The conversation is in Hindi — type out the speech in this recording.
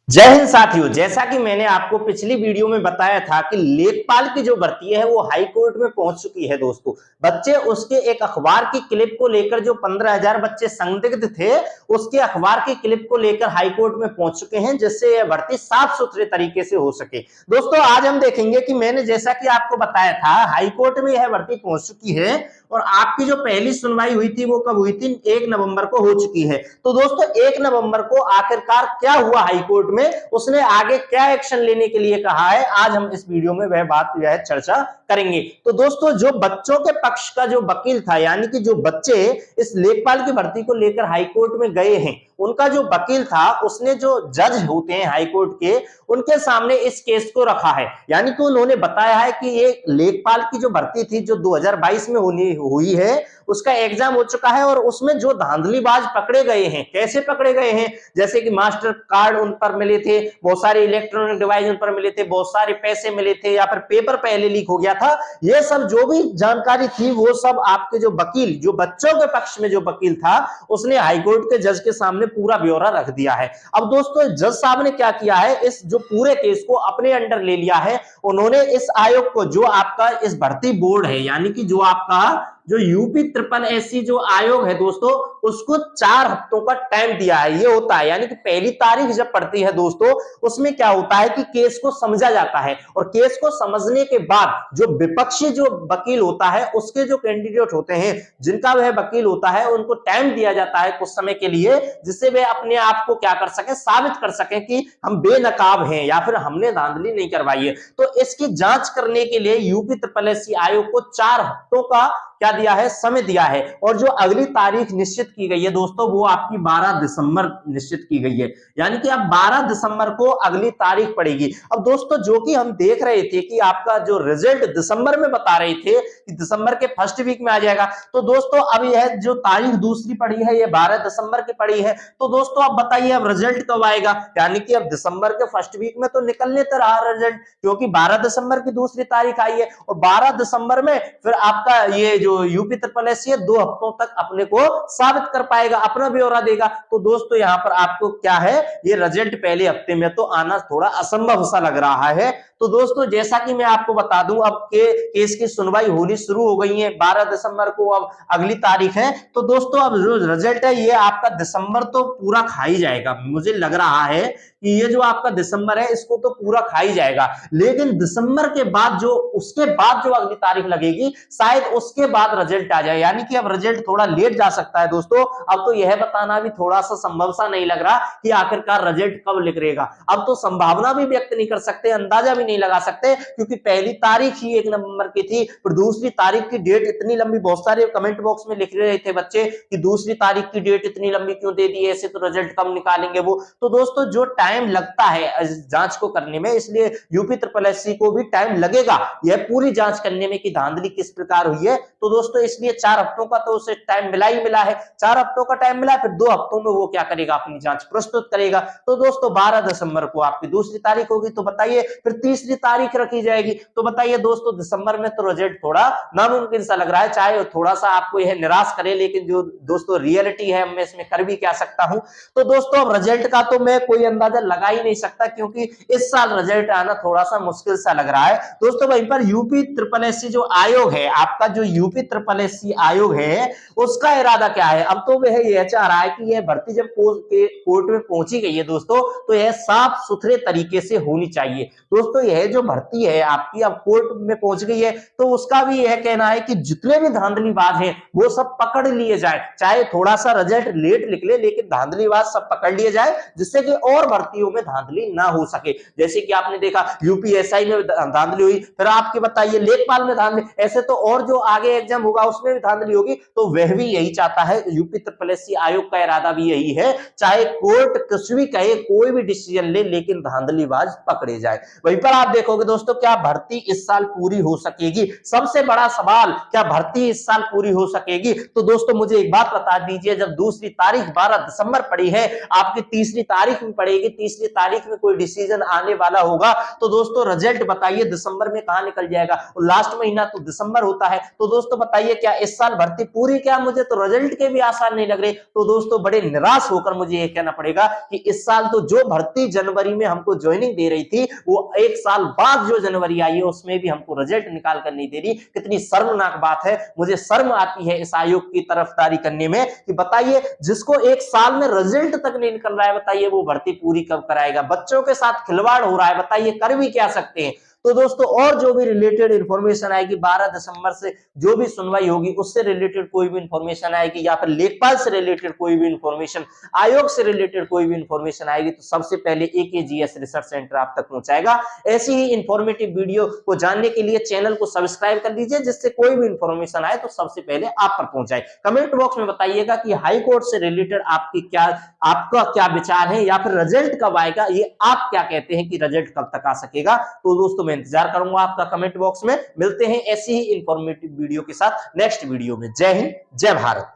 जय हिंद साथियों, जैसा कि मैंने आपको पिछली वीडियो में बताया था कि लेखपाल की जो भर्ती है वो हाई कोर्ट में पहुंच चुकी है। दोस्तों, बच्चे उसके एक अखबार की क्लिप को लेकर जो 15,000 बच्चे संदिग्ध थे, उसके अखबार की क्लिप को लेकर हाई कोर्ट में पहुंच चुके हैं, जिससे यह भर्ती साफ सुथरे तरीके से हो सके। दोस्तों, आज हम देखेंगे कि मैंने जैसा कि आपको बताया था, हाई कोर्ट में यह भर्ती पहुंच चुकी है और आपकी जो पहली सुनवाई हुई थी वो कब हुई थी? 1 नवंबर को हो चुकी है। तो दोस्तों, 1 नवंबर को आखिरकार क्या हुआ हाई कोर्ट में, उसने आगे क्या एक्शन लेने के लिए कहा है, आज हम इस वीडियो में वह चर्चा करेंगे। तो दोस्तों, जो बच्चों के पक्ष का जो वकील था, यानी कि जो बच्चे इस लेखपाल की भर्ती को लेकर हाई कोर्ट में गए हैं, उनका जो वकील था, उसने जो जज होते हैं हाई कोर्ट के, उनके सामने इस केस को रखा है। यानी कि उन्होंने बताया है कि ये लेखपाल की जो भर्ती थी जो 2022 में हुई है, उसका एग्जाम हो चुका है और उसमें जो धांधलीबाज पकड़े गए हैं, कैसे पकड़े गए हैं, जैसे कि मास्टर कार्ड उन पर मिले थे, बहुत सारे इलेक्ट्रॉनिक डिवाइस उन पर मिले थे, बहुत सारे पैसे मिले थे, या फिर पेपर पहले लीक हो गया था। ये सब जो भी जानकारी थी वो सब आपके जो वकील, जो बच्चों के पक्ष में जो वकील था, उसने हाईकोर्ट के जज के सामने पूरा ब्यौरा रख दिया है। अब दोस्तों, जज साहब ने क्या किया है, इस जो पूरे केस को अपने अंडर ले लिया है। उन्होंने इस आयोग को, जो आपका इस भर्ती बोर्ड है, यानी कि जो आपका जो यूपी 5380 जो आयोग है दोस्तों, उसको 4 हफ्तों का टाइम दिया है। ये होता है, यानी कि पहली तारीख जब पड़ती है दोस्तों, उसमें क्या होता है कि केस को समझा जाता है और केस को समझने के बाद जो विपक्षी जो वकील होता है, उसके जो कैंडिडेट होते हैं, जिनका वह वकील होता है, उनको टाइम दिया जाता है कुछ समय के लिए, जिससे वे अपने आप को क्या कर सके, साबित कर सके कि हम बेनकाब हैं या फिर हमने धांधली नहीं करवाई है। तो इसकी जांच करने के लिए यूपी 5380 आयोग को 4 हफ्तों का क्या दिया है, समय दिया है। और जो अगली तारीख निश्चित की गई है दोस्तों, वो आपकी 12 दिसंबर निश्चित की गई है। यानी कि अब 12 दिसंबर को अगली तारीख पड़ेगी। अब दोस्तों, जो कि हम देख रहे थे कि आपका जो रिजल्ट दिसंबर में बता रहे थे कि दिसंबर के फर्स्ट वीक में आ जाएगा, तो दोस्तों अब यह जो तारीख दूसरी पड़ी है, ये 12 दिसंबर की पड़ी है। तो दोस्तों, अब बताइए अब रिजल्ट कब आएगा? यानी कि अब दिसंबर के फर्स्ट वीक में तो निकलने तो रहा रिजल्ट, क्योंकि 12 दिसंबर की दूसरी तारीख आई है और 12 दिसंबर में फिर आपका ये जो यूपी 5380 है 2 हफ्तों तक अपने को साबित कर पाएगा, अपना ब्यौरा देगा। तो दोस्तों, यहां पर आपको क्या है, ये रिजल्ट पहले हफ्ते में तो आना थोड़ा असंभव सा लग रहा है। तो दोस्तों, जैसा कि मैं आपको बता दूं, अब के केस की सुनवाई होनी शुरू हो गई है 12 दिसंबर को, अब अगली तारीख है। तो दोस्तों, अब जो रिजल्ट है ये आपका दिसंबर तो पूरा खा ही जाएगा। मुझे लग रहा है कि ये जो आपका दिसंबर है, इसको तो पूरा खा ही जाएगा। लेकिन दिसंबर के बाद जो, उसके बाद जो अगली तारीख लगेगी, शायद उसके बाद रिजल्ट आ जाए। यानी कि अब रिजल्ट थोड़ा लेट जा सकता है दोस्तों। अब तो यह बताना भी थोड़ा सा संभव सा नहीं लग रहा कि आखिरकार रिजल्ट कब निकलेगा। अब तो संभावना भी व्यक्त नहीं कर सकते, अंदाजा भी नहीं लगा सकते, क्योंकि पहली तारीख ही 1 नवंबर की थी, फिर दूसरी तारीख की डेट इतनी लंबी, बहुत सारे कमेंट बॉक्स में लिख रहे थे बच्चे कि दूसरी तारीख की डेट इतनी लंबी क्यों दे दी, ऐसे तो रिजल्ट कब निकालेंगे वो। तो दोस्तों, जो टाइम लगता है जांच को करने में, इसलिए यूपी 5380 को भी टाइम लगेगा यह पूरी जांच करने में कि धांधली किस प्रकार हुई है। तो दोस्तों, इसलिए 4 हफ्तों का तो उसे टाइम मिला ही मिला है, 4 हफ्तों का टाइम मिला है, फिर 2 हफ्तों में वो क्या करेगा, अपनी जांच प्रस्तुत करेगा। तो दोस्तों, 12 दिसंबर को आपकी दूसरी तारीख होगी, तो बताइए फिर तीसरी तारीख रखी जाएगी। तो बताइए दोस्तों, दिसंबर में तो रिजल्ट थोड़ा नामुमकिन सा लग रहा है, चाहे थोड़ा सा आपको यह निराश करे, लेकिन जो दोस्तों रियलिटी है, मैं इसमें कर भी क्या सकता हूं। तो दोस्तों, अब रिजल्ट का तो मैं कोई अंदाजा लगा ही नहीं सकता, क्योंकि इस साल रिजल्ट आना थोड़ा सा मुश्किल सा लग रहा है दोस्तों। वहीं पर यूपी 5380 जो आयोग है, आपका जो यूपी 5380 आयोग है, उसका इरादा क्या है? अब तो वह यह चाह रहा है कि यह भर्ती जब कोर्ट में पहुंची गई है दोस्तों, तो यह साफ सुथरे तरीके से होनी चाहिए। दोस्तों, यह जो भर्ती है आपकी अब कोर्ट में पहुंच गई है, तो उसका भी यह कहना है कि जितने भी धांधलीबाज हैं वो सब पकड़ लिए जाए, चाहे थोड़ा सा रिजल्ट लेट निकले, लेकिन धांधलीबाज सब पकड़ लिए जाए, जिससे कि और भर्तियों में धांधली ना हो सके। जैसे कि आपने देखा यूपीएसआई में धांधली हुई, फिर आपके बताइए लेखपाल में धांधली, ऐसे तो और जो आगे एग्जाम होगा उसमें भी धांधली होगी। तो वह भी यही चाहता है, यूपी 5380 आयोग का इरादा भी यही है, चाहे कोर्ट कुछ भी कहे, कोई भी डिसीजन ले, लेकिन धांधलीबाज पकड़े जाए। वहीं पर आप देखोगे दोस्तों, क्या भर्ती इस साल पूरी हो सकेगी? सबसे बड़ा सवाल, क्या भर्ती इस साल पूरी हो सकेगी? तो दोस्तों, मुझे एक बात बता दीजिए, जब दूसरी तारीख 12 दिसंबर पड़ी है, आपकी तीसरी तारीख भी पड़ेगी, तीसरी तारीख में कोई डिसीजन आने वाला होगा। तो दोस्तों रिजल्ट बताइए दिसंबर में कहां निकल जाएगा, और लास्ट महीना तो दिसंबर होता है। तो दोस्तों बताइए क्या इस साल भर्ती पूरी, क्या मुझे तो रिजल्ट के भी आसार नहीं लग रहे। तो दोस्तों बड़े निराश होकर मुझे ये कहना पड़ेगा कि इस साल तो जो भर्ती जनवरी में हमको ज्वाइनिंग दे रही थी, वो एक साल बाद जो जनवरी आई है उसमें भी हमको रिजल्ट निकाल कर नहीं दे रही। कितनी शर्मनाक बात है। मुझे शर्म आती है इस आयोग की तरफदारी करने में कि बताइए जिसको एक साल में रिजल्ट तक नहीं निकल रहा है, बताइए वो भर्ती पूरी कब कराएगा। बच्चों के साथ खिलवाड़ हो रहा है, बताइए कर भी क्या सकते हैं। तो दोस्तों और जो भी रिलेटेड इंफॉर्मेशन आएगी 12 दिसंबर से जो भी सुनवाई होगी उससे रिलेटेड कोई भी इंफॉर्मेशन आएगी, या फिर लेखपाल से रिलेटेड कोई भी इंफॉर्मेशन, आयोग से रिलेटेड कोई भी इंफॉर्मेशन आएगी, तो सबसे पहले एकेजीएस रिसर्च सेंटर आप तक पहुंचाएगा। ऐसी ही इंफॉर्मेटिव वीडियो को जानने के लिए चैनल को सब्सक्राइब कर लीजिए, जिससे कोई भी इंफॉर्मेशन आए तो सबसे पहले आप पर पहुंचाए। कमेंट बॉक्स में बताइएगा कि हाई कोर्ट से रिलेटेड आपका क्या विचार है, या फिर रिजल्ट कब आएगा, ये आप क्या कहते हैं कि रिजल्ट कब तक आ सकेगा। तो दोस्तों मैं इंतजार करूंगा आपका कमेंट बॉक्स में। मिलते हैं ऐसी ही इंफॉर्मेटिव वीडियो के साथ नेक्स्ट वीडियो में। जय हिंद, जय भारत।